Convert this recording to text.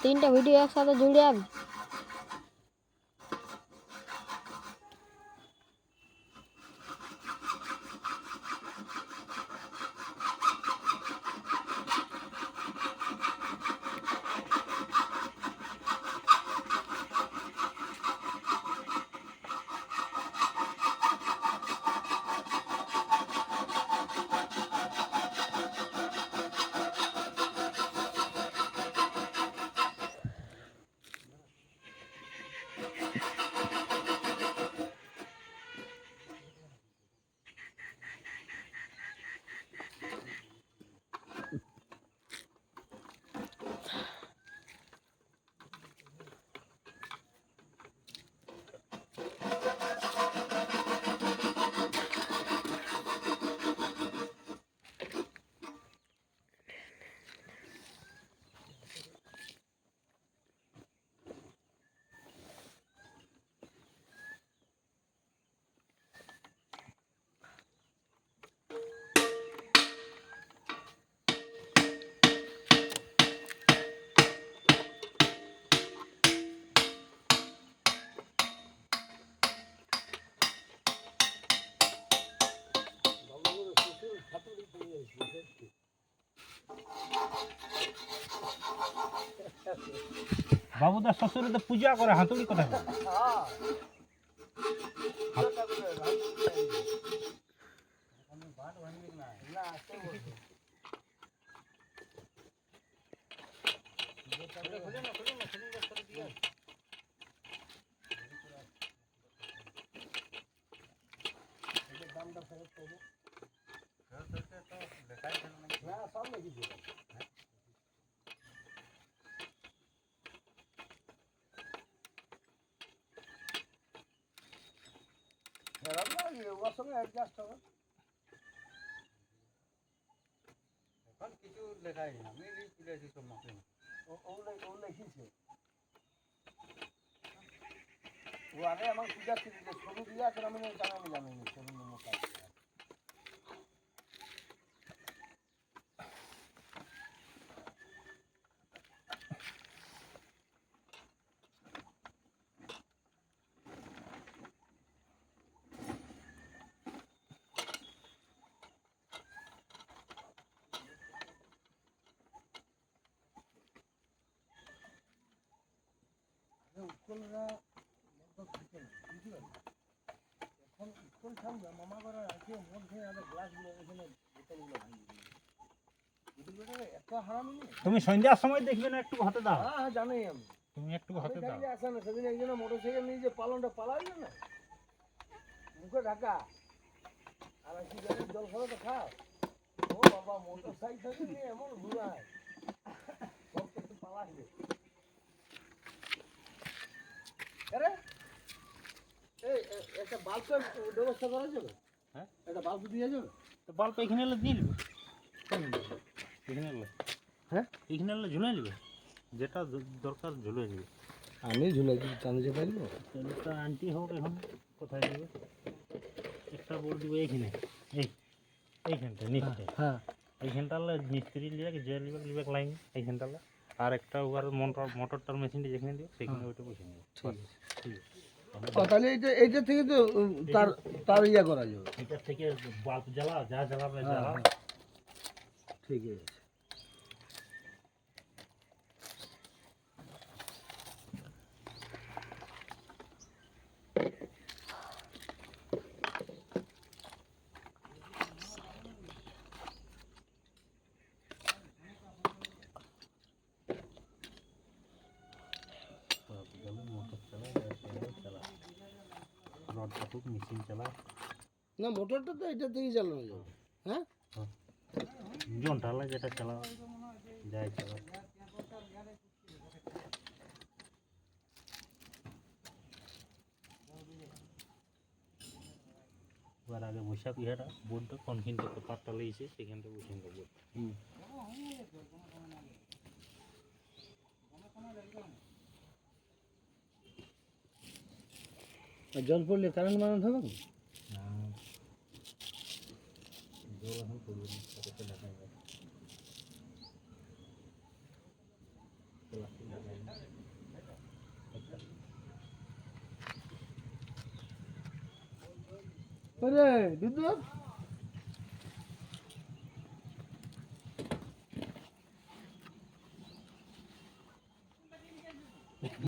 তিনটা ভিডিও একসাথে জুড়ে যাবে। বাবুদার শ্বশুরে তো পূজা করে, হাতুড়ি কোথায় পাবে? কিছু লেখাই না, আমি তুলে আছি সব মাপে লিখেছে ও আগে আমার পূজা ছিল যে ছবি দিয়ে আছে, আমি জানি ছবি মোটা স্কুলরা থাকে না, বুঝতে পারলি? এখন স্কুল সামনে মামা ঘরে আছে মধ্যে আগে গ্লাসগুলো এখানে বোতলগুলো ভাঙিয়ে দিই। এত হারামি নেই। তুমি সন্ধ্যার সময় দেখবে না, একটু হতে দাও। হ্যাঁ জানি আমি, তুমি একটু হতে দাও। আসে না সেদিন একজন মোটরসাইকেল নিয়ে যে পালনটা পালাইল না, মুখে ঢাকা আর কি জানি জল খাবে তো খাও। ও বাবা মোটরসাইকেল নিয়ে এমন ঘুরায় সব কিছু পালাইবে। আরে এই একটা বাল্বের ব্যবস্থা করা যাবে? হ্যাঁ, একটা বাল্ব দিয়ে যাবে তো বাল্ব এখানে এলে দিয়ে নেবে। এখানে এলে, হ্যাঁ এখানে এলে ঝুলে নেবে, যেটা দরকার ঝুলে নেবে। আমি ঝুলাই দিতে জানতে পারবো। একটা আন্টি হোক, এখন কোথায় দেবে? একটা বোর্ড দেবে এইখানে, এইখানটা নিচে। হ্যাঁ এইখানটা মিস্ত্রি লিবে, যে লিবে লাইন এইখানটা। আর একটা ওয়ার মোটরটার মেশিনটা যেখানে দিবে সেখানে ওইটা বসে নেবে। ঠিক আছে। ঠিক আছে, তাহলে এইটা থেকে তো তার ইয়া করা যাবে। এটার থেকে বাল্ব জ্বালা, যা জ্বালাবে হ্যাঁ, জ্বালা। হ্যাঁ। ঠিক আছে। মোটর চালা, রড কাটুক, মেশিন চালা। না মোটরটা তো এটা থেকেই চালানো যাবে। হ্যাঁ জন ঢালা যেটা চালা যায় চালা। এবার আগে বৈশাখ ইহাটা বোর্ডটা কোনখানটা তারটা লেগেছে সেখানটা বসে নেবো। জল পড়লে কারেন্ট বানাতে হবে না? জল এখন পড়বে না, দেখা যায়। ওরে বিদ্যুৎ